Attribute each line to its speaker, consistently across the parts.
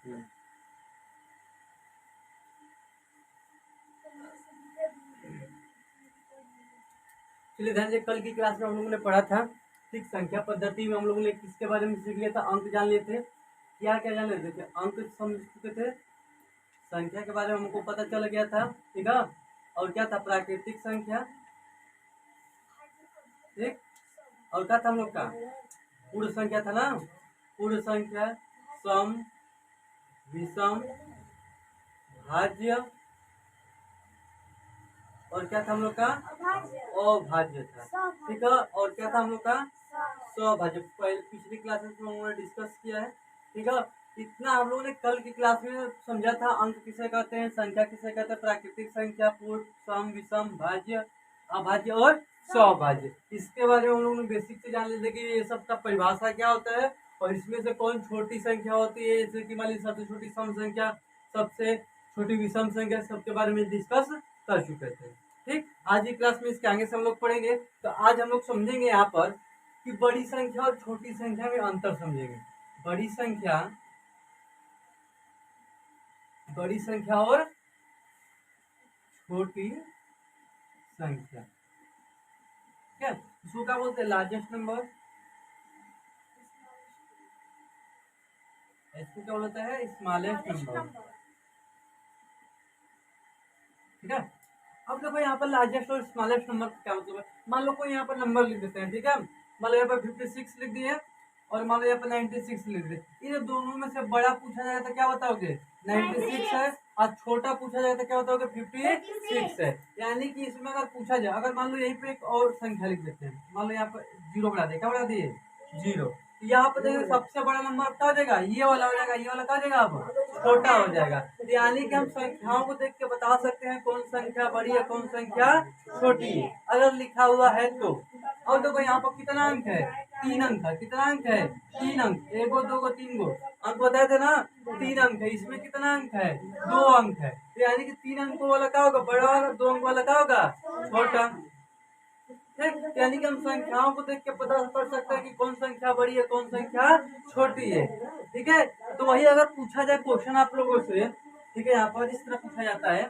Speaker 1: हम्म। चलिए ध्यान से, कल की क्लास में हम लोगों ने पढ़ा था, ठीक, संख्या पद्धति में हम लोगों ने किसके बारे में सीख लिया था? अंक जान लिए थे। क्या क्या जान लेते थे? अंक समझ चुके थे, संख्या के बारे में हमको पता चल गया था, ठीक है। और क्या था? प्राकृतिक संख्या, ठीक। और क्या था हम लोग का? पूर्ण संख्या था ना, पूर्ण संख्या, सम, विषम, भाज्य, और क्या था हम लोग का? अभाज्य था, ठीक है। और क्या था हम लोग का? स्वभाज्य। पिछली क्लासेस में हम लोगों ने डिस्कस किया है, ठीक है। इतना हम लोगों ने कल की क्लास में समझा था। अंक किसे कहते हैं, संख्या किसे कहते हैं, प्राकृतिक संख्या, पूर्ण, सम, विषम, भाज्य, अभाज्य और स्वभाज्य। इसके बारे में हम लोगों ने बेसिक से जान लेते कि ये सब का परिभाषा क्या होता है, और इसमें से कौन छोटी संख्या होती है, जैसे कि मान लीजिए सबसे छोटी सम संख्या, सबसे छोटी विषम संख्या, सबके बारे में डिस्कस कर चुके थे, ठीक। आज की क्लास में इसके आगे से हम लोग पढ़ेंगे। तो आज हम लोग समझेंगे यहाँ पर कि बड़ी संख्या और छोटी संख्या में अंतर समझेंगे। बड़ी संख्या और छोटी संख्या, क्या इसको क्या बोलते हैं? लार्जेस्ट नंबर, इसको क्या बोलता है? स्मॉलेस्ट नंबर, ठीक है। अब देखो यहाँ पर लार्जेस्ट और स्मॉलेस्ट नंबर क्या मतलब है। मान लो कोई यहाँ पर नंबर लिख देते हैं, ठीक है। मान लो यहाँ पर 56 लिख दिए, और मान लो यहाँ पर 96 लिख दिए। इन दोनों में से बड़ा पूछा जाए तो क्या बताओगे? 96 है। और छोटा पूछा जाए तो क्या बताओगे? 56 है। यानी कि इसमें अगर पूछा जाए, अगर मान लो यहीं पे एक और संख्या लिख देते हैं, मान लो यहाँ पर 0 बढ़ा दिए, क्या बढ़ा दिए? 0। यहाँ पर देखिए सबसे बड़ा नंबर क्या हो जाएगा? ये वाला हो जाएगा। ये वाला क्या हो जाएगा? अब छोटा हो जाएगा। यानी कि हम संख्याओं को देख के बता सकते हैं कौन संख्या बड़ी है, कौन संख्या छोटी है, अगर लिखा हुआ है तो। और देखो यहाँ पर कितना अंक है? 3 अंक है। कितना अंक है? 3 अंक। 1 गो 2 गो 3 गो अंक बताए थे ना, 3 अंक है। इसमें कितना अंक है? 2 अंक है। यानी कि 3 अंकों वाला क्या होगा? बड़ा होगा। 2 अंक वाला क्या होगा? छोटा, ठीक। यानी कि हम संख्याओं को देख के पता कर सकते हैं कि कौन संख्या बड़ी है, कौन संख्या छोटी है, ठीक है। तो वही अगर पूछा जाए क्वेश्चन आप लोगों से, ठीक है, यहाँ पर इस तरह पूछा जाता है,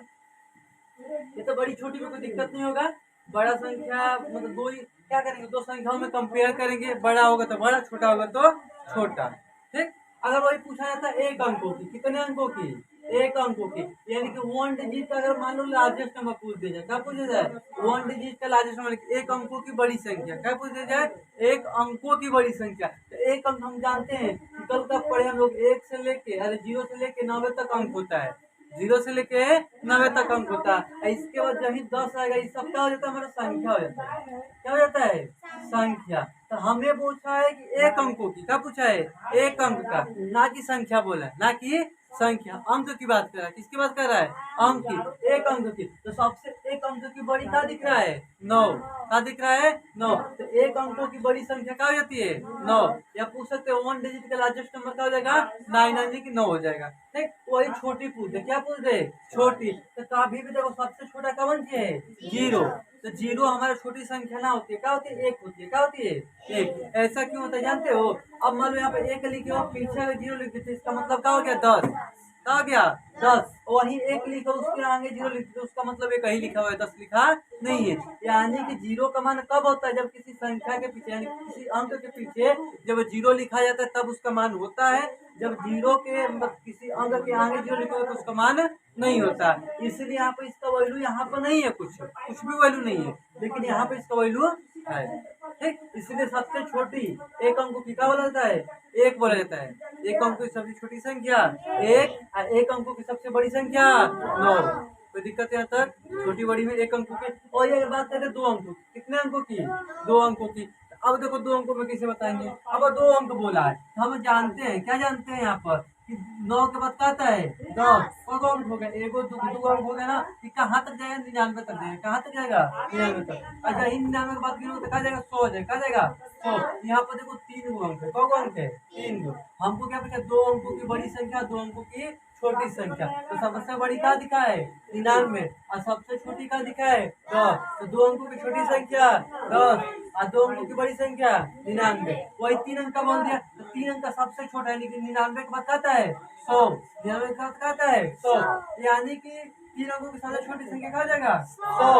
Speaker 1: ये तो बड़ी छोटी में कोई दिक्कत नहीं होगा। बड़ा संख्या मतलब दो ही क्या करेंगे? दो संख्याओं में कंपेयर करेंगे, बड़ा होगा तो बड़ा, छोटा होगा तो छोटा, ठीक। अगर वही पूछा जाता है एक अंकों की, कितने अंकों की? एक अंकों की, यानी कि 1 डिजिट का अगर मान लो लार्जेस्ट नंबर पूछ दिया जाए, क्या पूछा जाए? 1 डिजिट का लार्जेस्ट नंबर, एक अंकों की बड़ी संख्या, क्या पूछ दिया जाए? एक अंकों की बड़ी संख्या। तो एक अंक हम जानते हैं कि कल का पढ़े हम लोग, 1 से लेके, अरे 0 से लेके 90 तक अंक होता है। 0 से लेके 90 तक अंक होता है। इसके बाद जहीं 10 आएगा, इस सब क्या हो जाता है? हमारा संख्या हो जाता है। क्या हो जाता है? संख्या। तो हमें पूछा है कि एक अंकों की, क्या पूछा है? एक अंक का, ना कि संख्या बोला है, ना कि संख्या। अंक की बात कर रहा है। किसकी बात कर रहा है? अंक की, एक अंक की। तो सबसे एक अंक की बड़ी क्या दिख रहा है? 9। क्या दिख रहा है? 9। तो एक अंकों की बड़ी संख्या क्या हो जाती है? 9। या पूछ सकते हो 1 डिजिट का लार्जेस्ट नंबर क्या हो जाएगा? 9, यानी कि 9 हो जाएगा, ठीक। वही छोटी पूछ दे, क्या पूछ दे? छोटी। तो कभी भी देखो सबसे छोटा कौन सी है? 0। तो 0 हमारी छोटी संख्या ना होती है, क्या होती है? 1 होती है। क्या होती है? 1। ऐसा क्यों होता है जानते हो? अब मान लो यहाँ पे 1 लिखे हो, पीछे अगर 0 लिख देते, इसका मतलब क्या हो गया? 10। क्या हो गया? 10। वही 1 लिखो, उसके आगे 0 लिख दो, उसका मतलब 1 ही लिखा हुआ है, 10 लिखा नहीं है। यानी कि 0 का मान कब होता है? जब किसी संख्या के पीछे, यानी किसी अंक के पीछे जब 0 लिखा जाता है तब उसका मान होता है। जब 0 के मतलब किसी अंक के आगे 0 लिखोगे तो उसका मान नहीं होता। इसलिए यहाँ पे इसका वैल्यू यहाँ पर नहीं है, कुछ भी वैल्यू नहीं है, लेकिन यहाँ पे इसका वैल्यू है, ठीक। इसलिए सबसे छोटी एक अंक की क्या बोला जाता है? 1 बोला जाता है। एक अंक की सबसे छोटी संख्या 1, और एक अंकों की सबसे बड़ी संख्या 9। कोई दिक्कत है यहाँ तक? छोटी बड़ी में एक अंकों की। और ये बात करें 2 अंकों की, कितने अंकों की? 2 अंकों की। अब देखो 2 अंकों में कैसे बताएंगे? अब 2 अंक बोला है, हम जानते हैं, क्या जानते हैं यहाँ पर कि 9 के बाद क्या आता है? 10। और 2 अंक हो गए, 1 2 अंक हो गया ना, कि कहाँ तक जाएगा? 99 तक जाएगा। कहाँ तक जाएगा? 99 तक। अच्छा, इन 99 के बाद गिनोगे तो कहाँ जाएगा? 100 जाएगा। कहाँ जाएगा? 100। यहाँ पर देखो 3 गो अंक है। कौ अंक है? 3 गो। हमको क्या पूछा? 2 अंकों की बड़ी संख्या, 2 अंकों की छोटी संख्या। तो सबसे बड़ी क्या दिखा है? 99। और सबसे छोटी क्या दिखा है? 10। तो 2 अंकों की छोटी संख्या 10, और 2 अंकों की बड़ी संख्या 99। वही 3 अंक का बोल दिया। तो 3 अंक का सबसे छोटा यानी कि 99 के बाद कहता है 100, 99 के बाद कहता है 100, यानी कि 3 अंकों की सबसे छोटी संख्या क्या हो जाएगा 100,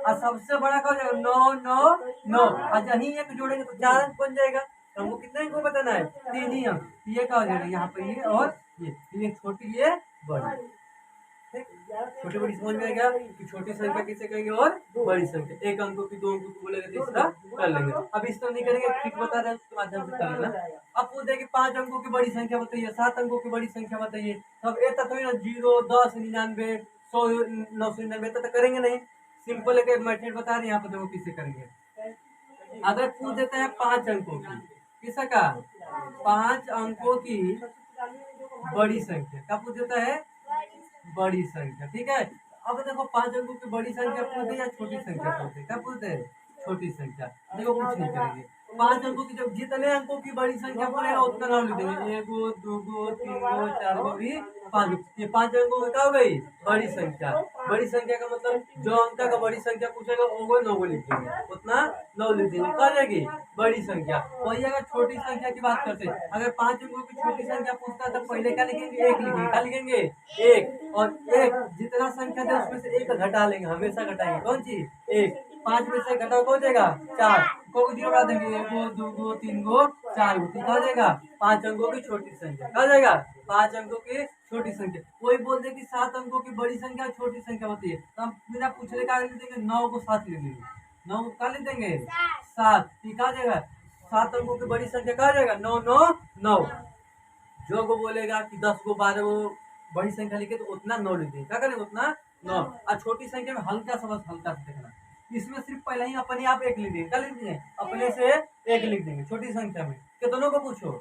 Speaker 1: और सबसे बड़ा क्या हो जाएगा 999, और यही एक जोड़ेंगे तो 4 अंक बन जाएगा। तो हमको कितने अंक को बताना है 3 ही अंक, ये क्या हो जाएगा यहाँ पे ये और ये छोटी ये बड़ी। छोटी बड़ी समझ में आ गया कि छोटी संख्या किसे कहेंगे और बड़ी संख्या, एक अंकों की 2 अंकों की बोलेंगे तीसरा कर लेंगे। अब इस तरह नहीं करेंगे, ट्रिक बता रहे हैं उसके माध्यम से कर लेना। अब पूछते हैं कि 5 अंकों की बड़ी संख्या बताइए, 7 अंकों की बड़ी संख्या बताइए, तब ये तो ना 0 10 99 100 999 तो करेंगे नहीं, सिंपल एक मेथड बता रहे हैं यहाँ पर, देखो किसे करेंगे। अगर पूछ देते हैं 5 अंकों की, किसा का 5 अंकों की बड़ी संख्या, क्या पूछ देता है बड़ी संख्या, ठीक है। अब देखो 5 अंकों की बड़ी संख्या पूछते या छोटी संख्या पूछते, क्या पूछते हैं छोटी संख्या। देखो कुछ नहीं करेंगे, 5 अंकों की जब जितने अंकों की बड़ी संख्या बोलेगा उतना नाम लिख देंगे, 1 2 3 4 भी 5, ये 5 अंकों की क्या हो गई बड़ी संख्या। बड़ी संख्या का मतलब जो अंक का बड़ी संख्या पूछेगा वो 9 लिख देंगे, उतना 9 लिख देंगे, क्या जाएगी बड़ी संख्या। वही अगर छोटी संख्या की बात करते हैं, अगर 5 अंकों की छोटी संख्या पूछता है तो पहले क्या लिखेंगे 1 लिखेंगे, क्या लिखेंगे 1, और 1 जितना संख्या दे उसमें से 1 घटा लेंगे, हमेशा घटाएंगे, कौन चीज 1, 5 में से घटाओ कौन जाएगा 4, को जीरो बढ़ा देंगे 1 2 3 4, हो जाएगा 5 अंकों की छोटी संख्या, क्या जाएगा 5 अंकों की छोटी संख्या। कोई बोल दे कि 7 अंकों की बड़ी संख्या छोटी संख्या होती है, तो हम बिना पूछने का लिख देंगे 9 को 7 लिख देंगे, 9 को क्या लिख देंगे 7, ठीक आ जाएगा। 7 अंकों की बड़ी संख्या कहा जाएगा 9 9 9। जो को बोलेगा कि 10 को 12 को बड़ी संख्या लिखे तो उतना 9 लिख देंगे, क्या करेंगे उतना 9। और छोटी संख्या में हल्का सा, बस हल्का सा देखना, इसमें सिर्फ पहले ही अपने आप 1 लिख देंगे, क्या लिख देंगे अपने से 1 लिख देंगे। छोटी संख्या में कितनों को पूछो,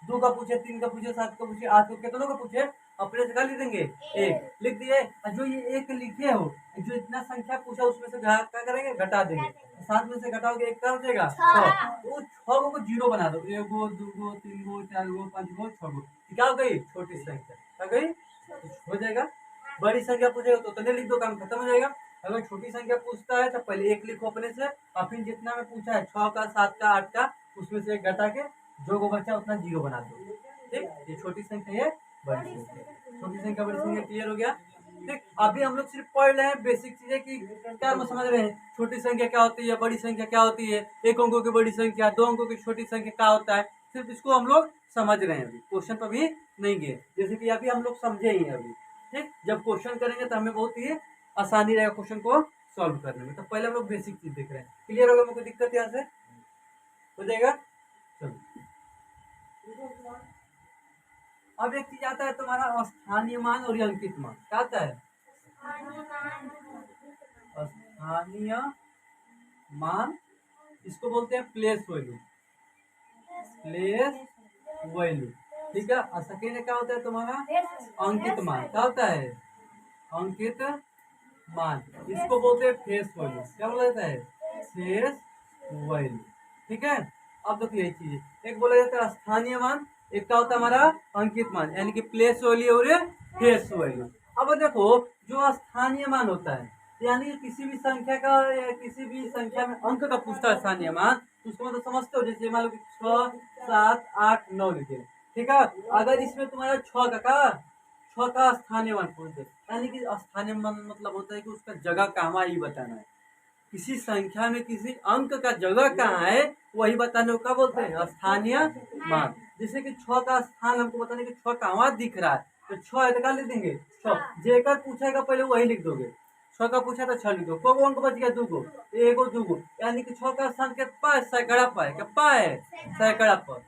Speaker 1: 2 का पूछे, 3 का पूछे, 7 का पूछे, 8 को कितनों को पूछे, अपने से क्या लिख देंगे 1 लिख दिए। और जो ये 1 लिखे हो, जो इतना संख्या पूछा उसमें से क्या करेंगे घटा देंगे, 7 में से घटाओगे 1 का हो जाएगा 6, तो 6 को 0 बना दो, 1 2 3 4 5 6, क्या हो गई छोटी संख्या, क्या गई हो जाएगा। बड़ी संख्या पूछेगा तो उतने लिख दो, काम खत्म हो जाएगा। अगर छोटी संख्या पूछता है तो पहले 1 लिखो अपने से, और फिर जितना में पूछा है 6 का 7 का 8 का उसमें से 1 घटा के जो को बचा उतना 0 बना दो, ठीक। ये छोटी संख्या है बड़ी संख्या, छोटी संख्या बड़ी संख्या क्लियर हो गया, ठीक। अभी हम लोग सिर्फ पढ़ रहे हैं बेसिक चीजें कि क्या हम समझ रहे हैं, छोटी संख्या क्या होती है, बड़ी संख्या क्या होती है, 1 अंकों की बड़ी संख्या, 2 अंकों की छोटी संख्या क्या होता है, सिर्फ इसको हम लोग समझ रहे हैं, अभी क्वेश्चन पर भी नहीं गए, जैसे कि अभी हम लोग समझे ही हैं अभी, ठीक। जब क्वेश्चन करेंगे तो हमें बहुत ही आसानी रहेगा क्वेश्चन को सॉल्व करने में। तो पहले हम लोग बेसिक चीज देख रहे हैं, क्लियर होगा, मुझे दिक्कत यहाँ से हो जाएगा। चलो अब एक चीज आता है तुम्हारा स्थानीय मान और अंकित मान, क्या आता है स्थानीय मान, इसको बोलते हैं प्लेस वैल्यू, प्लेस वैल्यू, ठीक है। और सेकेंड क्या होता है तुम्हारा अंकित मान, क्या होता है अंकित मान, इसको बोलते हैं फेस वैल्यू, क्या बोला जाता है फेस वैल्यू, ठीक है। अब देखो यही चीज है, एक बोला जाता है स्थानीय मान, एक का होता है हमारा अंकित मान, यानी कि प्लेस वैल्यू और फेस वैल्यू। अब देखो जो स्थानीय मान होता है, यानी कि किसी भी संख्या का या किसी भी संख्या में अंक का पूछता है स्थानीय मान, उसको मतलब समझते हो, जैसे मान लो 6 7 8 9 लिखे, ठीक है। अगर इसमें तुम्हारा 6 का स्थानीय मान पूछ दे, यानी कि स्थानीय मान मतलब होता है कि उसका जगह कहाँ ही बताना है, किसी संख्या में किसी अंक का जगह कहाँ है वही बताने को क्या बोलते हैं स्थानीय मान। जैसे कि 6 का स्थान हमको बताने कि 6 कहाँ दिख रहा है, तो 6 है तो क्या लिख देंगे 6, जेकर पूछेगा पहले वही लिख दोगे, 6 का पूछा तो 6 लिख दो, को अंक बच गया 2 को, 1 2 को, यानी कि 6 का स्थान के पास सैकड़ा पर है, क्या पा है सैकड़ा पर,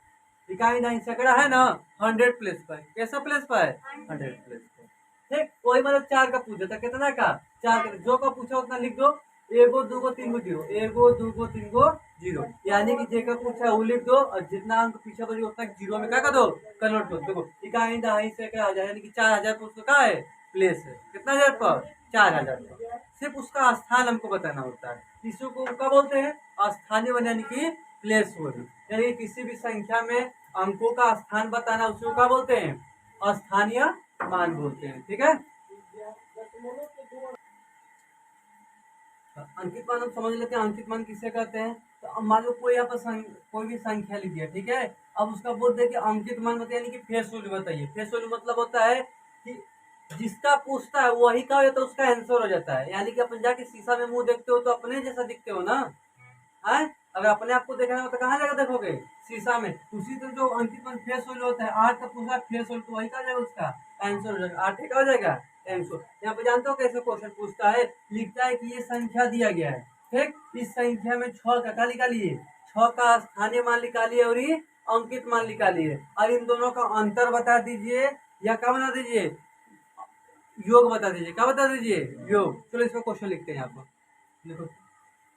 Speaker 1: इकाई नहीं सैकड़ा है ना 100 प्लेस पर, कैसा प्लेस पर है 100 प्लेस पर, ठीक। वही मतलब 4 का पूछा था, कितना का 4 का, जो का पूछा उतना लिख दो, 1 2 3 0, 1 2 3 0, यानी कि जेका पूछा वो लिख दो, और जितना अंक पीछे बचे उतना 0 में क्या कर दो कन्वर्ट कर दो। देखो इकाई दहाई से क्या आ जाए, यानी कि 4000 पर उसका क्या है प्लेस है, कितना हजार पर 4000 पर, सिर्फ उसका स्थान हमको बताना होता है, इसी को क्या बोलते हैं स्थानीय मान, यानी कि प्लेस वैल्यू, यानी किसी भी संख्या में अंकों का स्थान बताना उसको क्या बोलते हैं स्थानीय मान बोलते हैं, ठीक है। अंकित मान हम समझ लेते हैं, अंकित मान किसे कहते हैं, तो अब मान लो कोई यहाँ पर कोई भी संख्या लिख दिया, ठीक है। अब उसका बोलते हैं कि अंकित मान बताइए, यानी कि फेस वैल्यू बताइए। फेस वैल्यू मतलब होता है कि जिसका पूछता है वही का हो जाता है, उसका आंसर हो जाता है। यानी कि अपन जाके शीशा में मुंह देखते हो तो अपने जैसा दिखते हो ना, है। अगर अपने आप को देखना हो तो कहाँ जाकर देखोगे, शीशा में। उसी तरह जो अंकित मान फेस वैल्यू होता है, 8 का पूछा फेस वैल्यू तो वही का जाएगा, उसका आंसर हो जाएगा। 8 का हो जाएगा आंसर। यहाँ पे जानते हो कैसे क्वेश्चन पूछता है, लिखता है कि ये संख्या दिया गया है, ठीक। इस संख्या में 6 का क्या निकालिए, 6 का स्थानीय मान निकालिए और ये अंकित मान निकालिए, और इन दोनों का अंतर बता दीजिए, या क्या बता दीजिए, योग बता दीजिए। क्या बता दीजिए, योग। चलो इसका क्वेश्चन लिखते हैं यहाँ पर, देखो।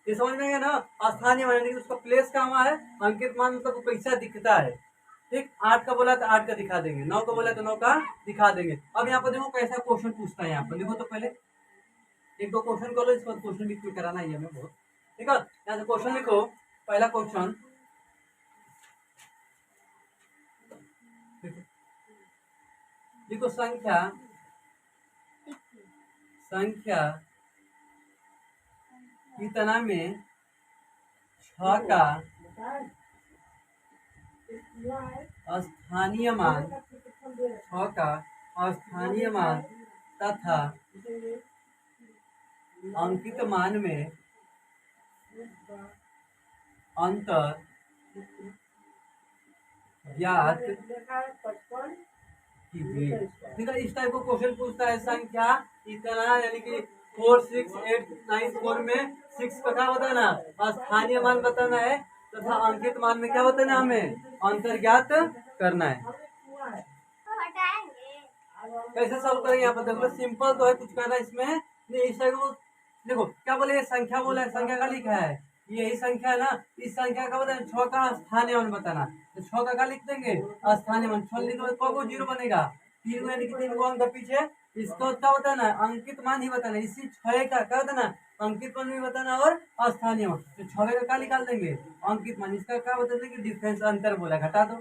Speaker 1: ये समझ में आएगा ना। स्थानीय मान यानी कि उसका प्लेस कहाँ है, अंकित मान मतलब वो कैसा दिखता है, ठीक। 8 का बोला तो 8 का दिखा देंगे, 9 का बोला तो 9 का दिखा देंगे। अब यहाँ पर देखो कैसा क्वेश्चन पूछता है। यहाँ पर देखो तो पहले एक दो क्वेश्चन करो, इस पर क्वेश्चन भी कराना ही हमें बहुत, ठीक है। यहाँ से क्वेश्चन लिखो। पहला क्वेश्चन लिखो, संख्या कितना में 6 का स्थानीय मान, 6 का स्थानीय मान तथा अंकित मान में अंतर ज्ञात कीजिए। ठीक है, इस टाइप को क्वेश्चन पूछता है। संख्या इतना यानी कि 4 6 8 9 4 में 6 का क्या बताना, स्थानीय मान बताना है, तथा अंकित मान में क्या बताना है, हमें अंतर ज्ञात करना है। कैसे सॉल्व करेंगे यहाँ पर देखो, सिंपल तो है, कुछ करना इसमें नहीं। इस टाइप को देखो क्या बोले, संख्या बोला है, संख्या का लिखा है, यही संख्या है ना। इस संख्या का बताना 6 का स्थानीय मान बताना, तो 6 का क्या लिख देंगे, स्थानीय मान। 6 लिखने को 0 बनेगा, 3 यानी कि 3 को अंक पीछे। इसको क्या बताना है, अंकित मान ही बताना। इसी 6 का क्या बताना, अंकित मान भी बताना और स्थानीय मान। तो 6 का क्या निकाल देंगे, अंकित मान। इसका क्या बता देंगे, डिफरेंस, अंतर बोला, घटा दो।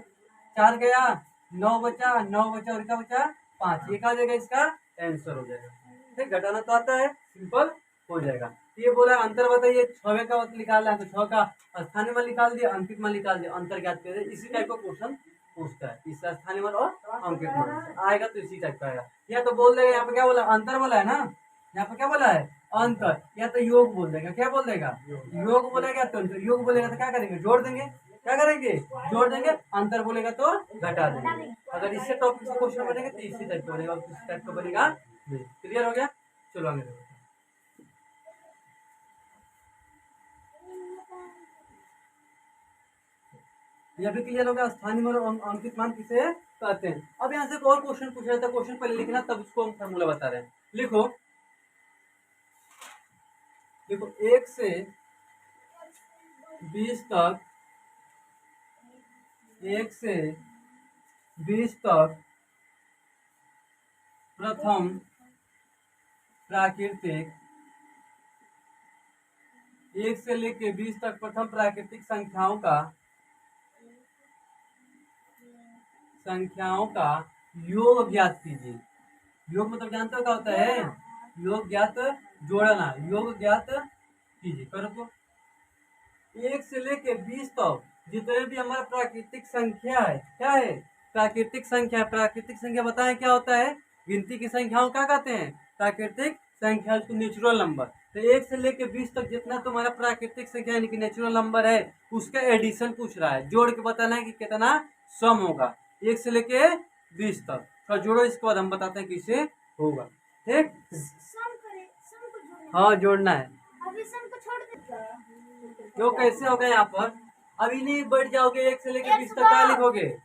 Speaker 1: 4 गया, 9 बचा, 9 बचा और क्या बचा 5, ये क्या हो जाएगा, इसका आंसर हो जाएगा। ठीक, घटाना तो आता है, सिंपल हो जाएगा। ये बोला अंतर बताइए, 6 का निकालना है तो 6 का स्थानीय मान निकाल दिया, अंकित मान निकाल दिया, अंतर ज्ञात कर दिया। इसी टाइप का क्वेश्चन पूछता है, इसका स्थानीय मान और अंकित मान आएगा तो इसी टाइप का आएगा। या तो बोल देगा, यहाँ पे क्या बोला, अंतर बोला है ना, यहाँ पे क्या बोला है अंतर, या तो योग बोल देगा। क्या बोल देगा, योग बोलेगा तो योग बोलेगा तो क्या करेंगे, जोड़ देंगे। क्या करेंगे, जोड़ देंगे। अंतर बोलेगा तो घटा देंगे। अगर इससे टॉपिक से क्वेश्चन बनेगा तो इसी टाइप का बनेगा, इस टाइप का बनेगा। क्लियर हो गया, चलो आगे देखो। यह भी क्लियर हो गया, स्थानीय मान और अंकित मान किसे कहते हैं। अब यहाँ से एक और क्वेश्चन पूछ रहा था, क्वेश्चन पहले लिखना तब उसको हम फॉर्मूला बता रहे हैं। लिखो, देखो 1 से 20 तक, 1 से 20 तक प्रथम प्राकृतिक, 1 से लेके 20 तक प्रथम प्राकृतिक संख्याओं का योग ज्ञात कीजिए। योग मतलब जानते हो क्या होता है, योग ज्ञात, जोड़ना, योग ज्ञात कीजिए। करो तो 1 से लेके 20 तक जितने भी हमारा प्राकृतिक संख्या है, क्या है, प्राकृतिक संख्या। प्राकृतिक संख्या बताएं क्या होता है, गिनती की संख्याओं क्या कहते हैं, प्राकृतिक संख्या, नेचुरल नंबर। तो 1 से लेके 20 तक जितना तुम्हारा प्राकृतिक संख्या यानी कि नेचुरल नंबर है, उसका एडिशन पूछ रहा है, जोड़ के बताना है कि कितना सम होगा 1 से लेके 20 तक। तो जोड़ो, इसके बाद हम बताते हैं किसे होगा। ठीक, हाँ जोड़ना है। तो कैसे होगा यहाँ पर, अभी नहीं बैठ जाओगे, 1 से लेके 20 तक क्या लिखोगे,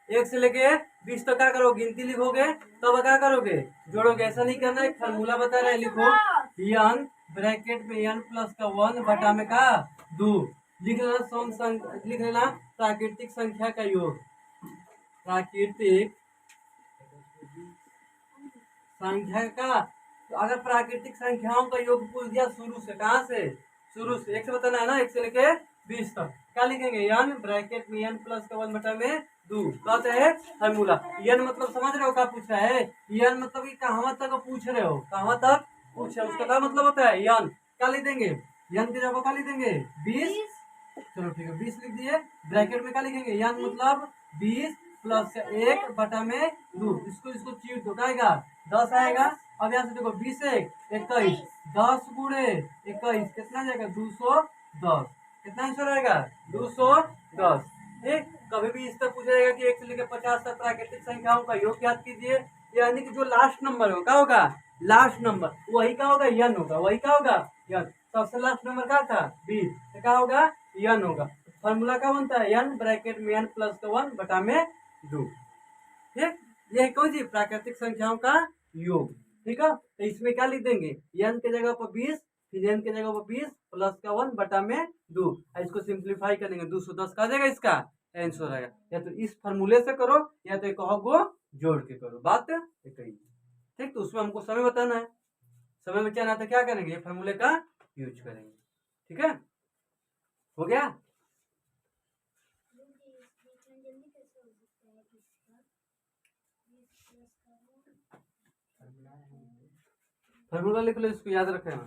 Speaker 1: 1 से लेके 20 तक क्या करोगे, गिनती लिखोगे, तब क्या करोगे, जोड़ोगे। ऐसा नहीं करना है, फॉर्मूला बता रहे हैं, लिखो यन ब्रैकेट में n प्लस का 1 बटा में का 2, लिख लेना। लिख लेना प्राकृतिक संख्या का योग, प्राकृतिक संख्या का। तो अगर प्राकृतिक संख्याओं का योग पूछ दिया शुरू से, कहाँ से, शुरू से 1 से बताना है ना, 1 से लेके 20 तक, क्या लिखेंगे, n ब्रैकेट में n प्लस का 1 बटा में 2, कहते हैं फॉर्मूला। n मतलब समझ रहे हो क्या पूछ रहा है, n मतलब कि कहाँ तक पूछ रहे हो, कहाँ तक पूछ रहे हो, उसका क्या मतलब होता है n। क्या लिख देंगे, n की जगह क्या लिख देंगे 20, चलो ठीक है, 20 लिख दिए। ब्रैकेट में क्या लिखेंगे, n मतलब 20 प्लस 1 बटा में 2। इसको इसको चीट दो, क्या आएगा 10 आएगा। अब यहाँ से देखो 20 1 21, 10 गुणे 21 कितना जाएगा 210। कितना आंसर आएगा 210। ठीक, कभी भी इस तरह पूछा जाएगा कि 1 से लेकर 50 तक प्राकृतिक संख्याओं का योग ज्ञात कीजिए, यानी कि जो लास्ट नंबर होगा क्या होगा, लास्ट नंबर वही क्या होगा, n होगा। वही क्या होगा, n। सबसे लास्ट नंबर क्या था 20, तो क्या होगा n होगा। फॉर्मूला क्या बनता है, n ब्रैकेट में n प्लस 1 बटा में 2। ठीक, ये कौन सी प्राकृतिक संख्याओं का योग। ठीक है, तो इसमें क्या लिख देंगे, n के जगह पर 20, फिर n के जगह पर 20 प्लस का 1 बटा में 2। इसको सिंप्लीफाई करेंगे 210 का जाएगा इसका आंसर आएगा। या तो इस फॉर्मूले से करो या तो एक को जोड़ के करो, बात एक ही। ठीक, तो उसमें हमको समय बताना है, समय बचाना है तो क्या करेंगे, ये फॉर्मूले का यूज करेंगे। ठीक है, हो गया। फॉर्मूला लिख लो, इसको याद रखें।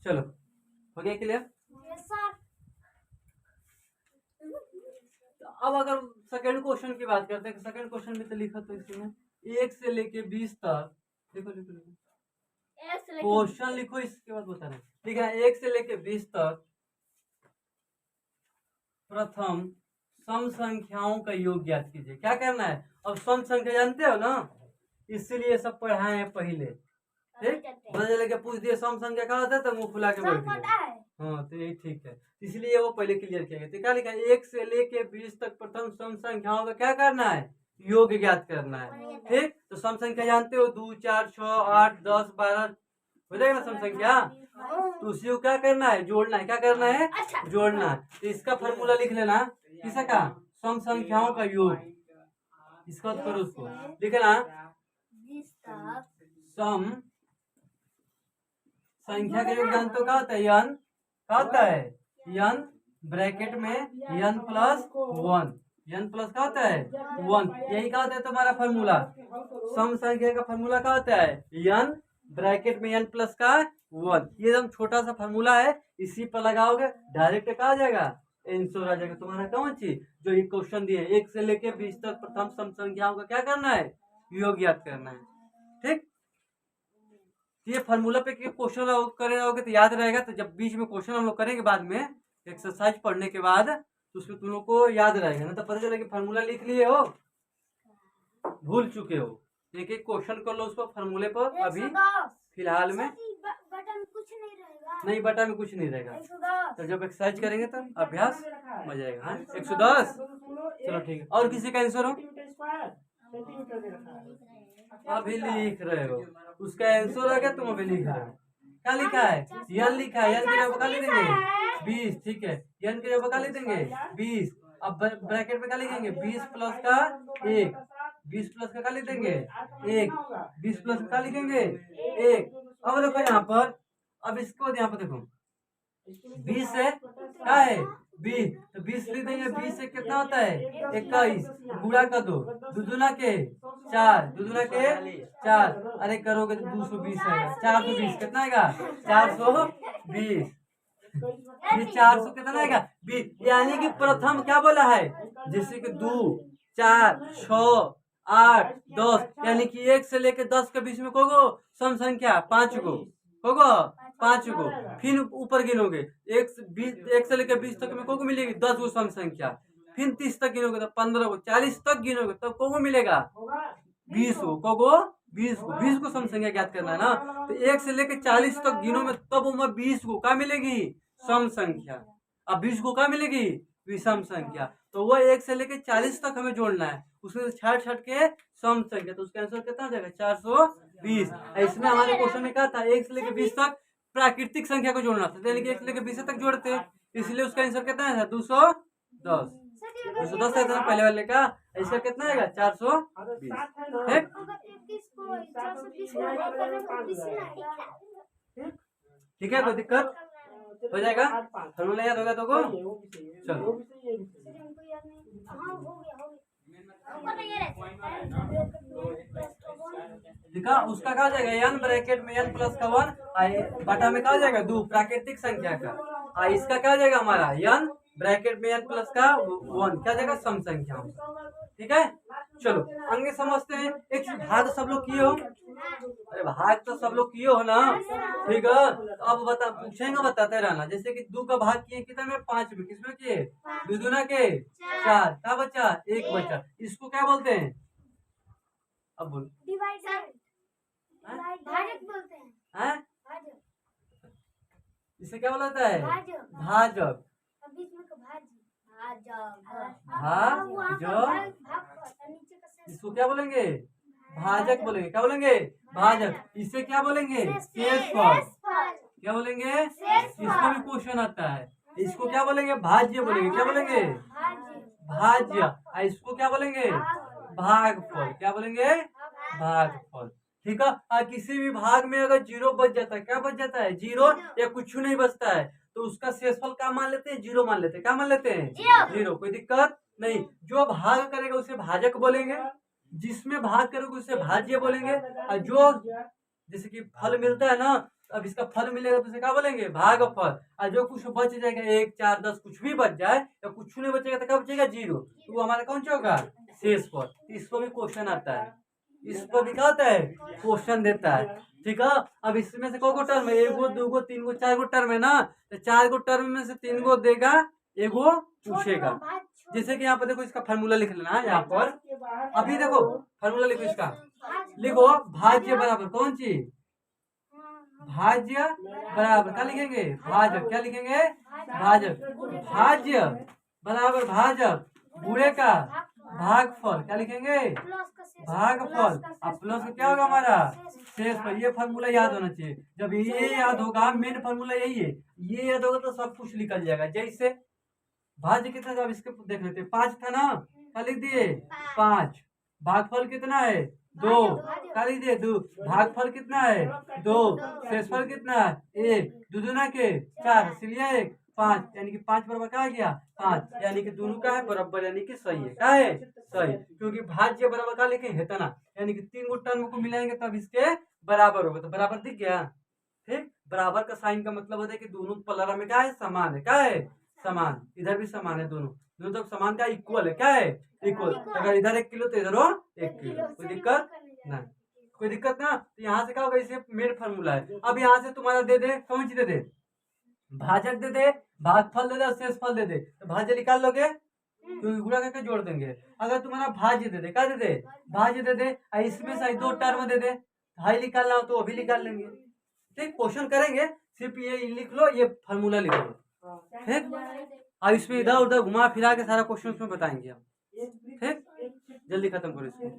Speaker 1: चलो हो गया क्लियर। तो अब अगर सेकंड क्वेश्चन की बात करते हैं, सेकंड क्वेश्चन में तो लिखा तो इसमें 1 से लेके 20 तक, देखो लिखो लिखो क्वेश्चन लिखो, इसके बाद बता रहे। ठीक है, 1 से लेके 20 तक प्रथम सम संख्याओं का योग ज्ञात कीजिए। क्या करना है, अब सम संख्या जानते हो ना, इसीलिए सब पढ़ाए हैं पहले। ठीक, पता चले पूछ दिए सम संख्या क्या होता है तो मुंह फुला के बैठ गए। हाँ तो यही ठीक है, इसलिए वो पहले क्लियर किया गया। तो क्या लिखा है, 1 से लेके 20 तक प्रथम सम संख्याओं का क्या करना है, योग ज्ञात करना है। ठीक, तो सम संख्या जानते हो 2 4 6 8 10 12 हो जाएगा ना सम संख्या। तो उसी को क्या करना है, जोड़ना है। क्या करना है, जोड़ना है। तो इसका फॉर्मूला लिख लेना, किसका, सम संख्याओं का योग। इसका करो, उसको लिखना सम संख्या का योग जानते हो क्या होता है, n क्या होता है, n ब्रैकेट में n प्लस 1, n प्लस क्या होता है 1। यही क्या होता है तुम्हारा फॉर्मूला, सम संख्या का फॉर्मूला क्या होता है, n ब्रैकेट में n प्लस का 1। ये एकदम छोटा सा फॉर्मूला है, इसी पर लगाओगे डायरेक्ट क्या आ जाएगा, आंसर आ जाएगा तुम्हारा। कौन चीज, जो ये क्वेश्चन दिए 1 से लेके 20 तक प्रथम सम संख्याओं का क्या करना है, योग ज्ञात करना है। ठीक, ये फॉर्मूला पे क्वेश्चन करे रहोगे तो याद रहेगा। तो जब बीच में क्वेश्चन हम लोग करेंगे बाद में एक्सरसाइज पढ़ने के बाद, तो उसमें तुम लोग को याद रहेगा ना, तो पता चलेगा कि फॉर्मूला लिख लिए हो, भूल चुके हो। एक एक क्वेश्चन कर लो उस पर फॉर्मूले पर। अभी फिलहाल में नहीं, बटा में कुछ नहीं रहेगा। तो जब एक्सरसाइज करेंगे तो अभ्यास मजा आएगा। 110, चलो ठीक है। और किसी का आंसर हो, अभी लिख रहे हो, उसका आंसर है क्या, तुम अभी लिख रहे हो। क्या लिखा है, n लिखा है, n की जगह क्या लिखेंगे 20। ठीक है, n की जगह क्या लिखेंगे 20। अब ब्रैकेट में क्या लिखेंगे 20 प्लस का 1, 20 प्लस का क्या लिखेंगे 1, 20 प्लस का क्या लिखेंगे 1। अब देखो यहाँ पर, अब इसको यहाँ पर देखो 20 है क्या है 20, तो 20 लिख देंगे। 20 से कितना होता है 21, गुणा कर दो, दुगुना के 4, दुगुना के 4, अरे करोगे तो 220 आएगा। 420 कितना आएगा 420, ये 400 कितना आएगा 20। यानी कि प्रथम क्या बोला है, जैसे कि 2 4 6 8 10, यानी कि 1 से लेकर 10 के बीच में कोगो सम संख्या 5 गो होगा, 5 गो। फिर ऊपर गिनोगे 1 से लेकर 20 तक में कोगो मिलेगी 10 गो सम संख्या। फिर 30 तक गिनोगे तो 15 गो, 40 तक गिनोगे तब कोगो मिलेगा 20 गो। कोगो 20 गो, 20 को सम संख्या ज्ञात करना है ना। तो 1 से लेकर 40 तक गिनोगे तब उनमें 20 गो क्या मिलेगी सम संख्या। अब 20 को क्या मिलेगी विषम संख्या। तो वो 1 से लेकर 40 तक हमें जोड़ना है, उसमें छाट छाट के सम संख्या। तो उसका आंसर कितना हो जाएगा 420। इसमें हमारे क्वेश्चन में क्या था, 1 से लेकर 20 तक प्राकृतिक संख्या को जोड़ना था, यानी कि 1 से लेकर 20 तक जोड़ते हैं, इसलिए उसका आंसर कितना है 210। 210 है पहले वाले का, इसका कितना आएगा 420। ठीक है, कोई दिक्कत हो जाएगा, फॉर्मूला याद होगा तो को। चलो ठीक है, उसका कहा जाएगा n ब्रैकेट में n प्लस का 1 बटा में कहा जाएगा 2 प्राकृतिक संख्या का, इसका क्या जाएगा हमारा n ब्रैकेट में n प्लस का 1 क्या जाएगा सम संख्या। ठीक है, चलो आगे समझते हैं। एक भाग सब लोग किए हो, अरे भाग तो सब लोग किए हो ना, ठीक है। तो अब बता पूछेंगे बताते रहना, जैसे कि 2 का भाग किए कितने में 5 में, किसमें किए 2 दूना के 4, क्या बचा 1 बचा, इसको क्या बोलते हैं अब बोल
Speaker 2: भाजक बोलते हैं।
Speaker 1: हैं?
Speaker 2: भाजक।
Speaker 1: इसे क्या बोला जाता है भाजक।
Speaker 2: बीच में का भाजक।
Speaker 1: भाजक, इसको क्या बोलेंगे भाजक बोलेंगे, क्या बोलेंगे भाजक। इसे क्या बोलेंगे शेषफल, क्या बोलेंगे, इसको भी क्वेश्चन आता है। इसको क्या बोलेंगे भाज्य बोलेंगे, क्या बोलेंगे भाज्य। इसको क्या बोलेंगे भागफल, क्या बोलेंगे भागफल। ठीक है, किसी भी भाग में अगर 0 बच जाता है, क्या बच जाता है 0 या कुछ नहीं बचता है, तो उसका शेषफल क्या मान लेते हैं 0 मान लेते हैं, क्या मान लेते हैं 0, कोई दिक्कत नहीं। जो भाग करेगा उसे भाजक बोलेंगे, जिसमें भाग करोगे उसे भाज्य बोलेंगे। और जो जैसे कि फल मिलता है ना, अब इसका फल मिलेगा तो उसे क्या बोलेंगे भागफल। और जो कुछ बच जाएगा 1 4 10 कुछ भी बच जाए या कुछ नहीं बचेगा तो क्या बचेगा 0, तो वो हमारा कौन सा होगा शेषफल। इसको भी क्वेश्चन आता है, इसको भी क्या होता है क्वेश्चन देता है। ठीक है, अब इसमें से को टर्म है 1 गो 2 गो 3 गो 4 गो टर्म है ना, तो 4 गो टर्म में से 3 गो देगा 1 गो पूछेगा। जैसे कि यहाँ पर देखो इसका फार्मूला लिख लेना है यहाँ पर, अभी देखो फार्मूला लिखो इसका, लिखो भाज्य बराबर कौन चीज भाज्य बराबर क्या लिखेंगे भाजक, क्या लिखेंगे भाजक। भाज्य बराबर भाजक बूढ़े का भागफल, क्या लिखेंगे भागफल। अब प्लस क्या होगा हमारा शेषफल। ये फार्मूला याद होना चाहिए, जब ये याद होगा मेन फार्मूला यही है, ये याद होगा तो सब कुछ निकल जाएगा। जैसे भाज्य कितना था, अब इसके देख लेते हैं 5 था ना, क्या लिख दिए 5। भागफल कितना है 2, क्या लिख दिए 2। भागफल कितना है 2, शेषफल कितना है 1, 2 दूना के 4 इसलिए 1 5, यानी कि 5 बराबर क्या आ गया 5, यानी कि दोनों का है बराबर, यानी कि सही है, क्या है सही। क्योंकि भाज्य बराबर क्या लिखे है तना, यानी कि 3 गो टर्म को मिलाएंगे तब इसके बराबर होगा, तो बराबर दिख गया। ठीक, बराबर का साइन का मतलब होता है कि दोनों पलरा में क्या है समान है, क्या है समान, इधर भी समान है, दोनों दोनों तक समान क्या इक्वल है, क्या है इक्वल। अगर इधर 1 किलो तो इधर 1 किलो, कोई दिक्कत नहीं, कोई दिक्कत ना। तो यहाँ से क्या होगा, इसे मेन फार्मूला है। अब यहाँ से तुम्हारा दे दे कौन चीज दे दे भाजक दे दे, भागफल दे दे और शेषफल दे दे, तो भाज्य निकाल लोगे क्योंकि गुणा करके जोड़ देंगे। अगर तुम्हारा भाज्य दे दे, क्या दे दे भाज्य दे दे, इसमें से 2 टर्म दे दे, भाई निकालना हो तो वो भी निकाल लेंगे। ठीक, क्वेश्चन करेंगे, सिर्फ ये लिख लो, ये फार्मूला लिख लो। ठीक, अब इसमें इधर उधर घुमा फिरा के सारा क्वेश्चन उसमें बताएंगे हम। ठीक, जल्दी खत्म करो इसको।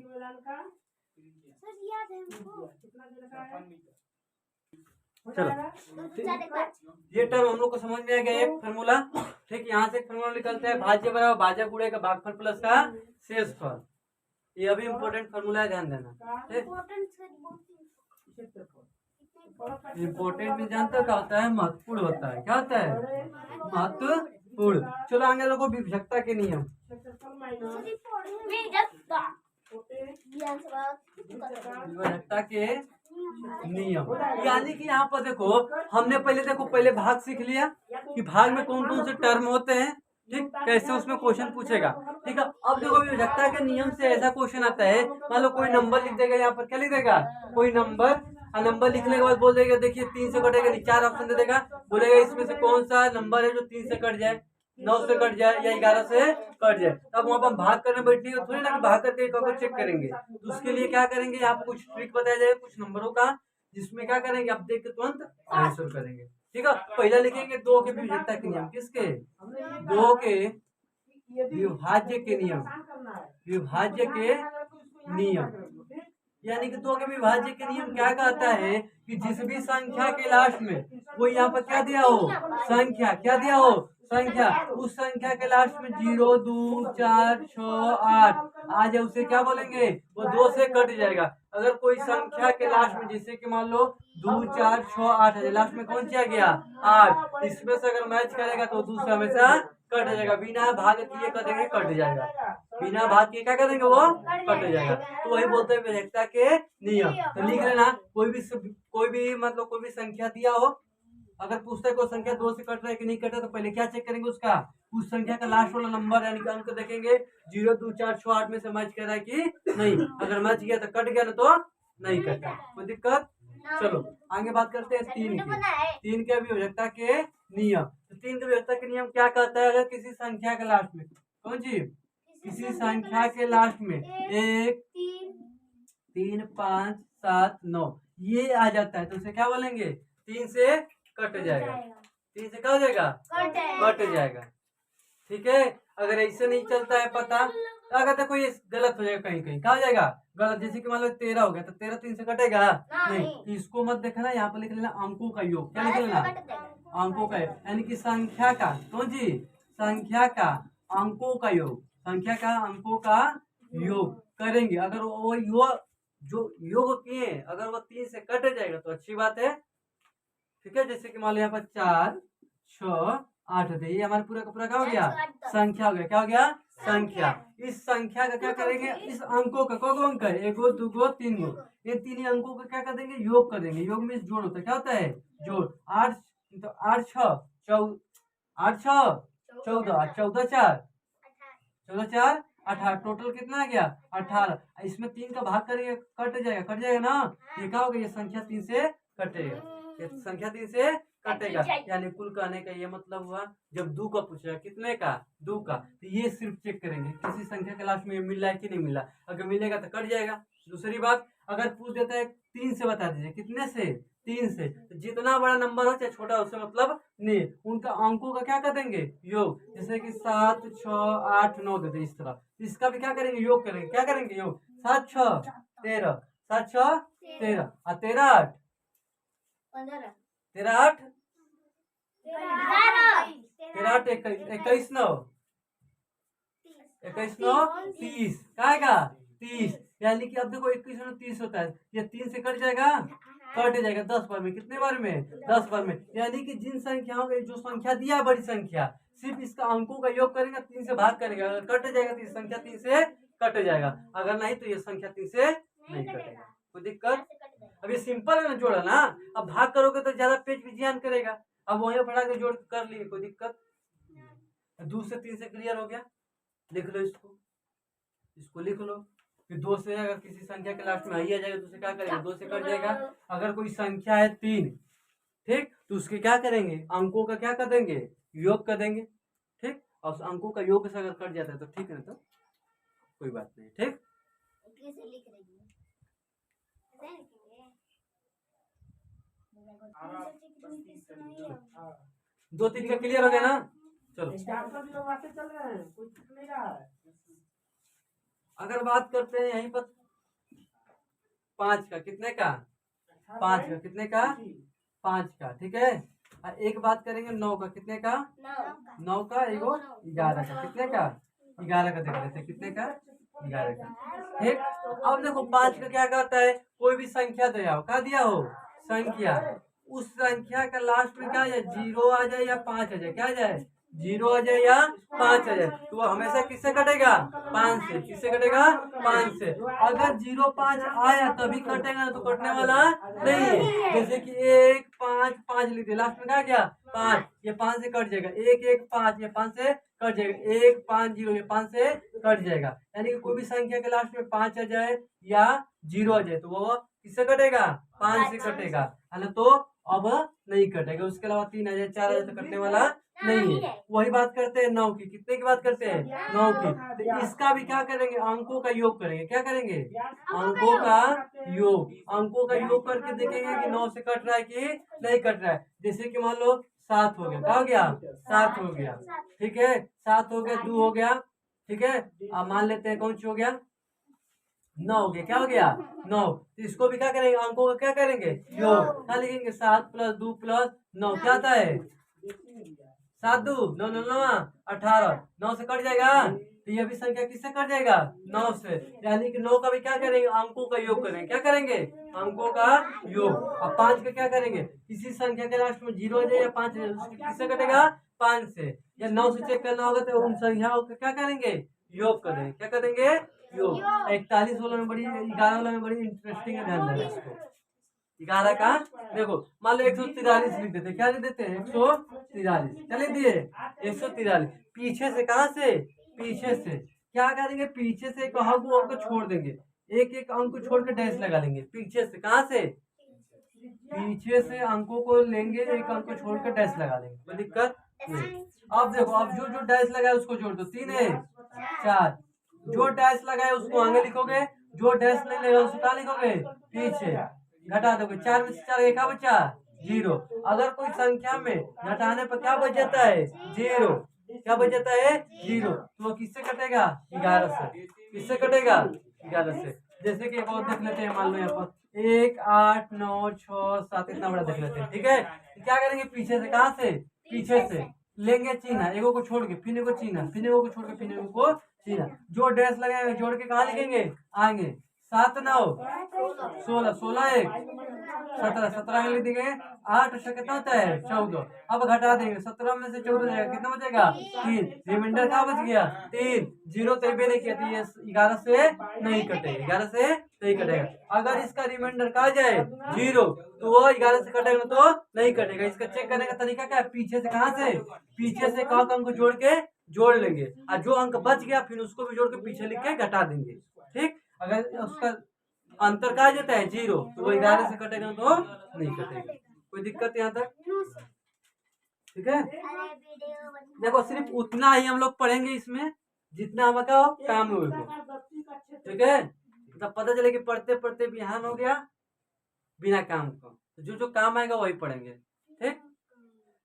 Speaker 1: चलो, ये टर्म हम लोग को समझ में आ गया, एक फार्मूला। ठीक, यहाँ से फार्मूला निकलता है भाज्य बराबर भाजक गुणे का भागफल प्लस का शेषफल। ये अभी इम्पोर्टेंट फार्मूला है, ध्यान देना। इम्पोर्टेंट में जानते हो क्या होता है महत्वपूर्ण होता है, क्या होता है महत्वपूर्ण। चलो आगे लोगों विभक्ता के नियम। विभक्ता के नियम, यानी कि यहाँ पर देखो हमने पहले भाग सीख लिया कि भाग में कौन कौन से टर्म होते हैं। ठीक, कैसे उसमें क्वेश्चन पूछेगा। ठीक है, अब देखो विभक्ता के नियम से ऐसा क्वेश्चन आता है, मान लो कोई नंबर लिख देगा, यहाँ पर क्या लिख देगा कोई नंबर, नंबर लिखने के बाद बोल देगा देखिए 3 से कटेगा नहीं, 4 ऑप्शन दे देगा, बोलेगा इसमें से कौन सा नंबर है जो 3 से कट जाए, 9 से कट जाए या 11 से कट जाए। तब वहाँ पर भाग करने बैठेंगे, थोड़ी ना कि भाग करके एक को चेक करेंगे। तो उसके लिए क्या करेंगे, यहाँ पर कुछ ट्रिक बताया जाएगा कुछ नंबरों का, जिसमें क्या करेंगे आप देख के तुरंत आंसर करेंगे। ठीक है, पहला लिखेंगे 2 के विभक्ता के नियम, किसके 2 के विभाज्य के नियम, विभाज्य के नियम। यानी कि 2 के विभाज्य के नियम क्या कहता है कि जिस भी संख्या के लास्ट में वो यहाँ पर क्या दिया हो संख्या, क्या दिया हो संख्या, उस संख्या के लास्ट में 0 2 4 6 8 आ जाए उसे क्या बोलेंगे, वो 2 से कट जाएगा। अगर कोई संख्या के लास्ट में जैसे कि मान लो 2 4 6 8 है, लास्ट में कौन सा गया 8, इसमें से अगर मैच करेगा तो दूसरा हमेशा कट जाएगा, बिना भाग किए कर देंगे कट जाएगा, बिना भाग किए क्या कर देंगे वो कट जाएगा। तो वही बोलते हैं विवेकता के नियम। तो लिख लेना, कोई भी मतलब कोई भी संख्या दिया हो, अगर पूछता है कोई संख्या 2 से कट रहा है कि नहीं कट रहा है, तो पहले क्या चेक करेंगे उसका, उस संख्या का लास्ट वाला नंबर यानी कि अंक देखेंगे 0 2 4 6 8 में से मैच कर रहा है कि नहीं, अगर मैच गया तो कट गया, ना तो नहीं कटा, कोई दिक्कत। चलो आगे बात करते हैं 3 की। 3 के अभियोजकता के नियम। तो 3 के अभियोजकता के नियम क्या कहता है, अगर किसी संख्या के लास्ट में, कौन जी, किसी संख्या के लास्ट में 1 3 5 7 9 ये आ जाता है तो उसे क्या बोलेंगे, 3 से कट जाएगा, 3 से क्या हो जाएगा, कट जाएगा। ठीक है, अगर ऐसे नहीं चलता है पता, तो अगर देखो ये गलत हो जाएगा, कहीं कहीं क्या हो जाएगा गलत, जैसे कि मान लो 13 हो गया तो 13 3 से कटेगा नहीं, तो इसको मत देखना, यहाँ पर लिख लेना अंकों का योग। क्या लिख लेना, अंकों का योग, यानी कि संख्या का, कौन जी, संख्या का अंकों का योग, संख्या का अंकों का योग करेंगे। अगर वो योग जो योग किए अगर वो 3 से कट जाएगा तो अच्छी बात है। ठीक है, जैसे कि मान लो यहाँ पर 4 6 8 होते, ये हमारा पूरा का पूरा क्या हो गया, संख्या हो गया, क्या हो गया, संख्या। इस संख्या का क्या करेंगे, इस अंकों का कौन अंक है, 1 2 3 ये 3 ही अंकों का क्या कर देंगे, योग कर देंगे। योग में जोड़ होता है, क्या होता है, जोड़। 8 तो 8 6 14 14 4 18, टोटल कितना आ गया 18। इसमें 3 का भाग करेंगे कट जाएगा ना, ये क्या होगा, ये संख्या 3 से कटेगा, ये संख्या 3 से कटेगा। यानी कुल कहने का ये मतलब हुआ, जब 2 का पूछेगा कितने का, 2 का, तो ये सिर्फ चेक करेंगे किसी संख्या के लास्ट में मिल रहा है कि नहीं मिला, अगर मिलेगा तो कट जाएगा। दूसरी बात, अगर पूछ देता है 3 से बता दीजिए, कितने से, 3 से, तो जितना बड़ा नंबर हो चाहे छोटा, उससे मतलब नहीं, उनका अंकों का क्या कर देंगे, योग। जैसे कि 7 6 8 9 देते इस तरह, इसका भी क्या करेंगे, योग करेंगे। क्या करेंगे, योग। 7 6 13 7 6 13 और 13 8 13 8 21 9 21 9 30, क्या आएगा 30। यानी कि अब देखो 21 9 30 होता है, ये 3 से कट जाएगा, कट जाएगा 10 बार में, कितने बार में, 10 बार में। यानी कि जिन संख्याओं में जो संख्या दिया बड़ी संख्या, सिर्फ इसका अंकों का योग करेंगे, 3 से भाग करेंगे, अगर कट जाएगा तो ये संख्या 3 से कट जाएगा, अगर नहीं तो ये संख्या 3 से नहीं कटेगा। कोई दिक्कत। अब ये सिंपल है ना जोड़ा ना, अब भाग करोगे तो ज्यादा पेज भी ध्यान करेगा। अब वहीं फटा के जोड़ कर लिए, कोई दिक्कत। 2 से 3 से क्लियर हो गया, लिख लो इसको लिख लो। फिर 2 से अगर किसी संख्या के लास्ट में आई आ जाएगा तो उसे क्या करेंगे, 2 से कट जाएगा। अगर कोई संख्या है 3, ठीक, तो उसके क्या करेंगे, अंकों का क्या कर देंगे, योग कर देंगे। ठीक, और उस अंकों का योग से अगर कट जाता है तो ठीक है, तो कोई बात नहीं। ठीक, 2 3 का क्लियर हो गया ना। चलो अगर बात करते हैं यहीं पर 5 का, कितने का, 5 का, कितने का, 5 का। ठीक है, एक बात करेंगे 9 का, कितने का, 9 का, एगो 11 का, कितने का, 11 का। देख लेते कितने का, 11 का। ठीक, अब देखो 5 का क्या कहता है, कोई भी संख्या दिया हो, क्या दिया हो, संख्या, उस संख्या का लास्ट में क्या आ जाए, 0 आ जाए या 5 आ जाए, क्या आ जाए, 0 आ जाए या 5 आ जाए, तो वो हमेशा किससे कटेगा, 5 से। किससे कटेगा, 5 से। अगर 0 5 आया तभी कटेगा, ना तो कटने वाला नहीं है। जैसे कि 1 5 5 लिख दिया, लास्ट में क्या गया 5, ये 5 से कट जाएगा। 1 1 5, ये 5 से कट जाएगा। 1 5 0, ये 5 से कट जाएगा। यानी कि कोई भी संख्या के लास्ट में 5 आ जाए या 0 आ जाए तो वो किससे कटेगा, 5 से कटेगा, है ना। तो अब नहीं कटेगा। उसके अलावा 3 आ जाए 4 आ जाए तो कटने वाला नहीं है। वही बात करते हैं 9 की, कितने की बात करते हैं, 9 की। तो इसका भी क्या करेंगे, अंकों का योग करेंगे। क्या करेंगे, अंकों का योग। अंकों का योग करके देखेंगे कि 9 से कट रहा है कि नहीं कट रहा है। जैसे कि मान लो 7 हो गया, क्या हो गया, 7 हो गया। ठीक है, 7 हो गया, 2 हो गया। ठीक है, अब मान लेते हैं कौन सी हो गया, 9 हो गया, क्या हो गया 9। तो इसको भी क्या करेंगे, अंकों का क्या करेंगे, योग। क्या लिखेंगे, 7 + 2 + 9 क्या आता है, 7 2 9 9 9 18। 9 से कट जाएगा तो ये भी संख्या किससे कट जाएगा 9 से, यानी कि 9 का भी क्या करेंगे अंकों का योग करेंगे, क्या करेंगे अंकों का योग। अब 5 का क्या करेंगे, किसी संख्या के लास्ट में 0 आ जाए या 5 किससे कटेगा 5 से, या 9 से चेक करना होगा तो उन संख्याओं का क्या करेंगे योग करेंगे, क्या करेंगे योग। 41 वाला में बड़ी 11 वाला में बड़ी इंटरेस्टिंग है, ध्यान देना इसको। 11 का देखो मान लो 143 लिख देते, क्या लिख देते हैं 143, चलिए दिए 143, पीछे से कहाँ से, पीछे से क्या करेंगे, पीछे से एक अंक को छोड़ देंगे, एक एक अंक को छोड़ के डैश लगा लेंगे, पीछे से कहाँ से, पीछे से अंकों को लेंगे, एक अंक को छोड़ के डैश लगा लेंगे, कोई दिक्कत नहीं। अब देखो अब जो जो डैश लगाए उसको जोड़ दो, 3 है 4, जो डैश लगाए उसको आगे लिखोगे, जो डैश नहीं लगाए उसको कहाँ लिखोगे पीछे, घटा दोगे, 4 में से 4 एक बचा 0। अगर कोई संख्या में घटाने पर क्या बच जाता है 0, क्या बच जाता है 0, तो वो किससे कटेगा 11 से, किससे कटेगा 11 से। जैसे कि एक और देख लेते हैं, मान लो यहाँ पर 1 8 9 6 7 इतना बड़ा देख लेते हैं, ठीक है। क्या करेंगे पीछे से, कहाँ से पीछे से लेंगे चिन्ह, एगो को छोड़ के फिर एगो चिन्ह, फिर एगो को छोड़ के फिर एगो को चिन्ह, जो डैश लगाएंगे जोड़ के कहाँ लिखेंगे आगे, 7 9 16, 16 1 17, 17 में लिख देंगे, 8 कितना होता है 14। अब घटा देंगे, 17 में से 14 जाएगा, कितना बचेगा 3, रिमाइंडर क्या बच गया 3, 0 तरीके नहीं किया, तो ये 11 से नहीं कटेगा, 11 से नहीं कटेगा। अगर इसका रिमाइंडर कहा जाए 0 तो वो 11 से कटेगा तो नहीं कटेगा। इसका चेक करने का तरीका क्या है, पीछे से कहाँ से, पीछे से एक अंक को जोड़ के जोड़ लेंगे, और जो अंक बच गया फिर उसको भी जोड़ के पीछे लिख के घटा देंगे, ठीक। अगर उसका अंतर कहा जाता है 0 तो वो 11 से कटेगा तो नहीं कटेगा, कोई दिक्कत यहाँ तक, ठीक है। देखो सिर्फ उतना ही हम लोग पढ़ेंगे इसमें जितना हमारा काम होगा, ठीक है। तो पता चले कि पढ़ते पढ़ते बिहान हो गया बिना काम को, तो जो जो काम आएगा वही पढ़ेंगे, ठीक।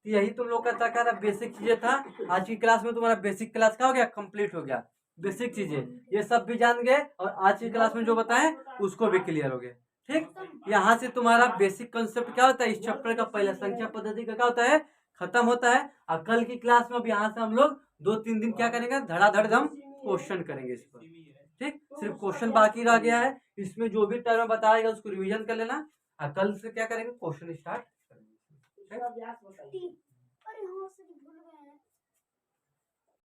Speaker 1: तो यही तुम लोग का क्या था बेसिक चीजें था। आज की क्लास में तुम्हारा बेसिक क्लास क्या हो गया कंप्लीट हो गया, बेसिक चीजें ये सब भी जान गए, और आज की क्लास में जो बताएं उसको भी क्लियर हो गए, ठीक। यहाँ से तुम्हारा बेसिक कंसेप्ट क्या होता है, इस चैप्टर का पहला संख्या पद्धति का क्या होता है खत्म होता है। और कल की क्लास में अब यहाँ से हम लोग 2-3 दिन क्या करेंगे, धड़ाधड़ हम क्वेश्चन करेंगे इस पर, ठीक। सिर्फ क्वेश्चन बाकी रह गया है, इसमें जो भी टर्म बताएगा उसको रिवीजन कर लेना, और कल से क्या करेंगे क्वेश्चन स्टार्ट करेंगे, ठीक?